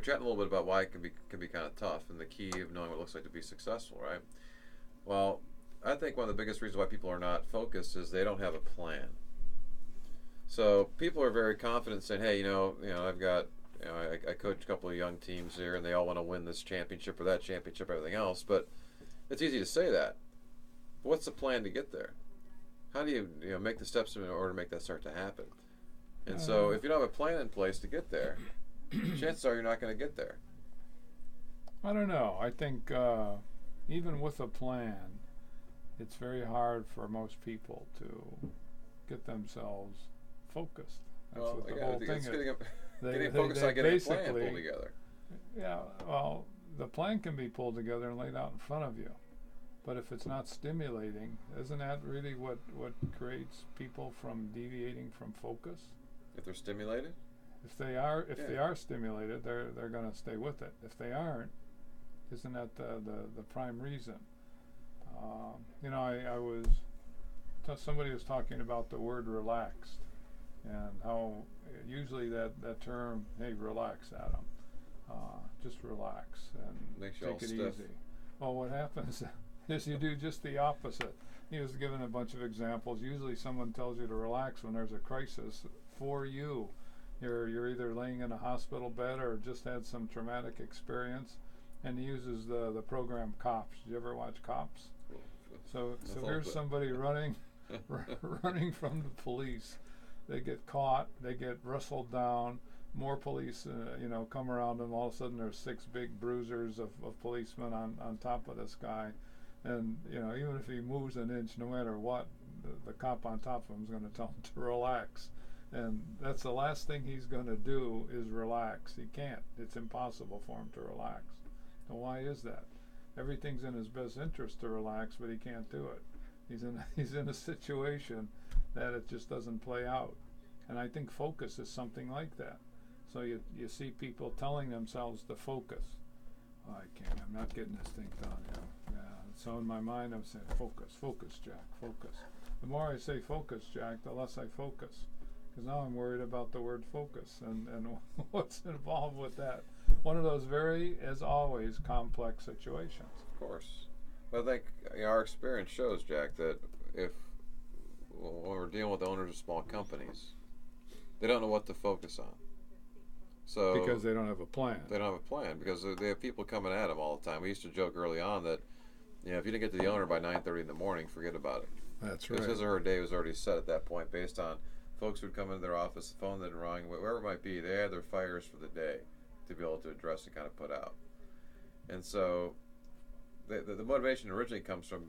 chatting a little bit about why it can be kind of tough, and the key of knowing what it looks like to be successful, right? Well, I think one of the biggest reasons why people are not focused is they don't have a plan. So people are very confident saying, "Hey, I've got, I coach a couple of young teams here, and they all want to win this championship or that championship, everything else." But it's easy to say that. But what's the plan to get there? How do you make the steps in order to make that start to happen? And so, if you don't have a plan in place to get there, chances are you're not going to get there. I don't know. I think even with a plan, it's very hard for most people to get themselves focused. That's what the whole thing is. Getting focused on getting a plan pulled together. Yeah, well, the plan can be pulled together and laid out in front of you. But if it's not stimulating, isn't that really what creates people from deviating from focus? If they're stimulated? If they are stimulated, they're going to stay with it. If they aren't, isn't that the prime reason? Somebody was talking about the word relaxed and how usually that term, hey, relax, Adam, just relax and take it easy. Well, what happens is you do just the opposite. He was given a bunch of examples. Usually someone tells you to relax when there's a crisis for you. You're either laying in a hospital bed or just had some traumatic experience, and he uses the program Cops. Did you ever watch Cops? So here's somebody running from the police. They get caught, they get wrestled down, more police come around them. All of a sudden there's 6 big bruisers of policemen on top of this guy. And even if he moves an inch, no matter what, the cop on top of him is going to tell him to relax. And that's the last thing he's going to do is relax. He can't. It's impossible for him to relax. And why is that? Everything's in his best interest to relax, but he can't do it. He's in a situation that it just doesn't play out. And I think focus is something like that. So you see people telling themselves to focus. Oh, I can't. I'm not getting this thing done. Yeah. So in my mind, I'm saying, focus, Jack, focus. The more I say focus, Jack, the less I focus. Because now I'm worried about the word focus and what's involved with that. One of those very, as always, complex situations. Of course. But I think our experience shows, Jack, that when we're dealing with owners of small companies, they don't know what to focus on. So because they don't have a plan. They don't have a plan because they have people coming at them all the time. We used to joke early on that if you didn't get to the owner by 9:30 in the morning, forget about it. That's right. Because his or her day was already set at that point based on folks who would come into their office, the phone didn't ring, whatever it might be. They had their fires for the day to be able to address and kind of put out. And so the motivation originally comes from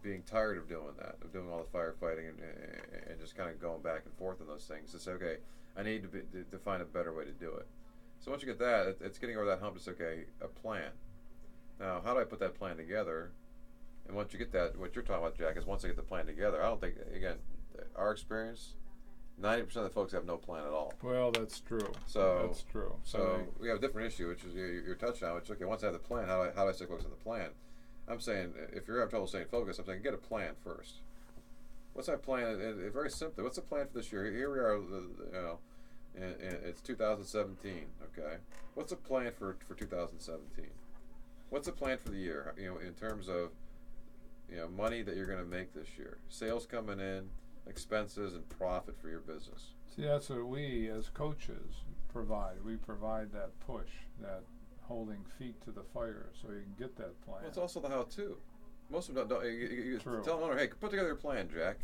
being tired of doing that, of doing all the firefighting and just kind of going back and forth on those things to say, okay, I need to find a better way to do it. So once you get that, it's getting over that hump to say, okay, a plan. Now, how do I put that plan together? And once you get that, what you're talking about, Jack, is once I get the plan together, I don't think, again, our experience, 90% of the folks have no plan at all. Well, that's true. That's true. So we have a different issue, which is you're touching on, which is, okay, once I have the plan, how do I stay focused on the plan? I'm saying, if you're having trouble staying focused, I'm saying get a plan first. What's that plan? Very simply, what's the plan for this year? Here we are, it's 2017, okay? What's the plan for 2017? What's the plan for the year, in terms of, money that you're going to make this year? Sales coming in, expenses, and profit for your business. See, that's what we as coaches provide. We provide that push, that holding feet to the fire so you can get that plan. Well, it's also the how-to. Most of them don't. You True. Tell them, hey, put together a plan, Jack.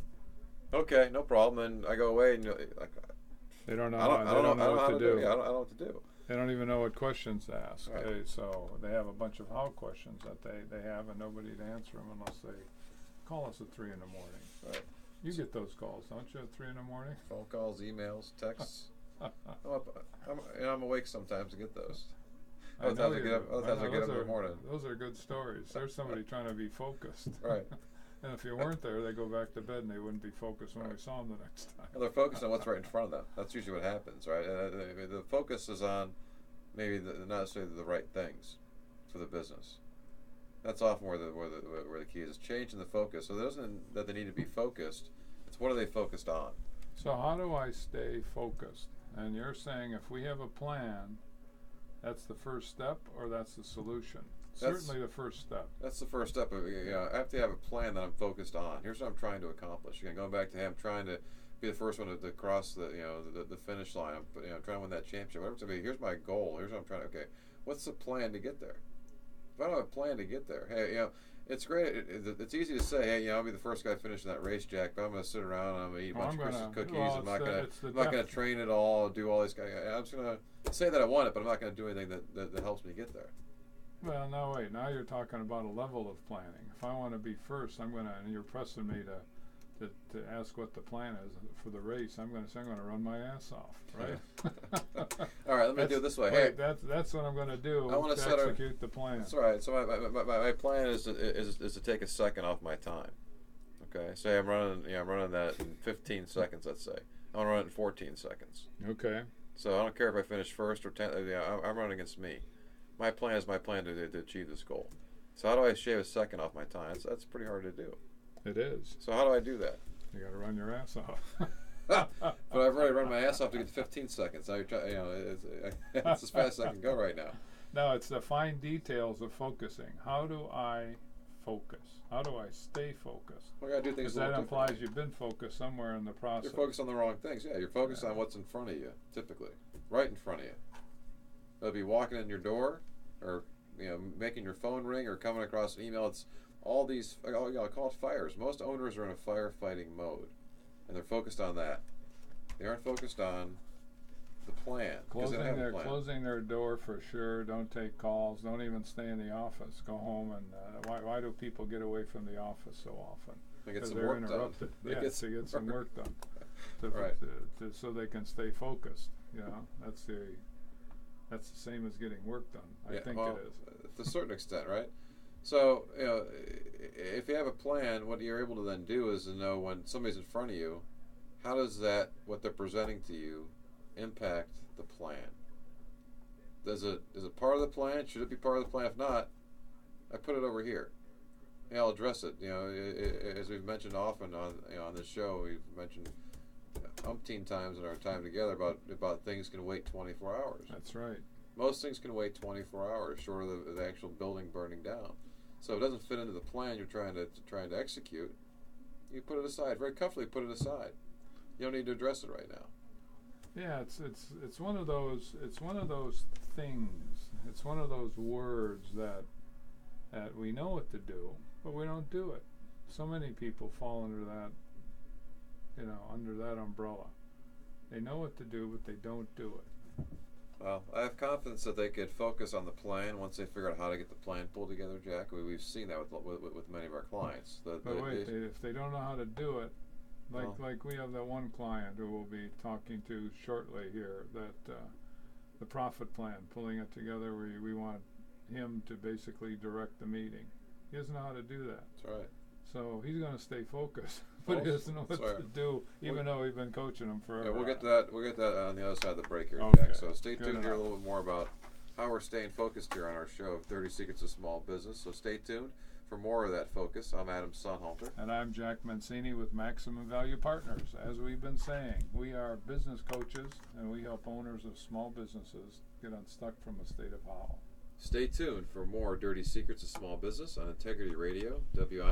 Okay, no problem. And I go away and they don't know. I don't know what to do. I don't know what to do. They don't even know what questions to ask. Right. Okay, so they have a bunch of how questions that they have and nobody to answer them unless they call us at 3 in the morning. Right. You get those calls, don't you, at 3 in the morning? Phone calls, emails, texts. I'm awake sometimes to get those. Other times I get up in the morning. Those are good stories. There's somebody trying to be focused. Right. And if you weren't there, they go back to bed and they wouldn't be focused when we saw them the next time. Well, they're focused on what's right in front of them. That's usually what happens, right? The focus is on maybe not necessarily the right things for the business. That's often where the key is changing the focus. So it isn't that they need to be focused. It's what are they focused on. So how do I stay focused? And you're saying if we have a plan, That's the first step, or that's the solution? That's, Certainly the first step. That's the first step. I have to have a plan that I'm focused on. Here's what I'm trying to accomplish. Again, going back to him trying to be the first one to cross the finish line. I'm trying to win that championship. Whatever it's gonna be. Here's my goal. Here's what I'm trying to. Okay, what's the plan to get there? If I don't have a plan to get there, hey, it's great. It's easy to say, hey, I'll be the first guy finishing that race, Jack. But I'm going to sit around and I'm going to eat a bunch of Christmas cookies. I'm not going to train at all. Do all these guys. I'm just going to say that I want it, but I'm not going to do anything that helps me get there. Well, no, wait. Now you're talking about a level of planning. If I want to be first, I'm going to. And you're pressing me to ask what the plan is for the race. I'm going to say I'm going to run my ass off, right? All right, let me do it this way. Wait, hey, that's what I'm going to do. I want to execute the plan. That's all right. So my plan is to take a second off my time. Okay, say I'm running that in 15 seconds. Let's say I want to run it in 14 seconds. Okay. So I don't care if I finish first or 10th. I'm running against me. My plan is my plan to achieve this goal. So how do I shave a second off my time? That's pretty hard to do. It is. So how do I do that? You got to run your ass off. But I've already run my ass off to get to 15 seconds. Now it's as fast as I can go right now. No, it's the fine details of focusing. How do I focus? How do I stay focused? Well, I gotta do things. Because that implies you've been focused somewhere in the process. You're focused on the wrong things. Yeah, you're focused on what's in front of you, typically, right in front of you. It'll be walking in your door, or making your phone ring, or coming across an email. It's all these, I call it fires. Most owners are in a firefighting mode, and they're focused on that. They aren't focused on the plan. Closing their door for sure. Don't take calls. Don't even stay in the office. Go home. And why do people get away from the office so often? Because they're interrupted. Yes, to get some work done. Right. So they can stay focused. That's the same as getting work done. I think it is. To a certain extent, right? So, if you have a plan, what you're able to then do is to know when somebody's in front of you, how does what they're presenting to you, impact the plan? Is it part of the plan? Should it be part of the plan? If not, I put it over here. I'll address it. As we've mentioned often on this show, we've mentioned umpteen times in our time together about things can wait 24 hours. That's right. Most things can wait 24 hours, short of the actual building burning down. So if it doesn't fit into the plan you're trying to execute, you put it aside. Very comfortably put it aside. You don't need to address it right now. Yeah, it's one of those things. It's one of those words that we know what to do, but we don't do it. So many people fall under that umbrella. They know what to do, but they don't do it. Well, I have confidence that they could focus on the plan once they figure out how to get the plan pulled together, Jack. We've seen that with many of our clients. But wait, if they don't know how to do it, like we have that one client who we'll be talking to shortly here, that the profit plan, pulling it together, we want him to basically direct the meeting. He doesn't know how to do that. That's right. So he's going to stay focused, but he doesn't know what to do, even though we've been coaching him forever. Yeah, we'll get that on the other side of the break here, okay. Jack. So stay tuned here a little bit more about how we're staying focused here on our show, 30 Secrets of Small Business. So stay tuned for more of that focus. I'm Adam Sonhalter. And I'm Jack Mancini with Maximum Value Partners. As we've been saying, we are business coaches, and we help owners of small businesses get unstuck from a state of howl. Stay tuned for more Dirty Secrets of Small Business on Integrity Radio, WI.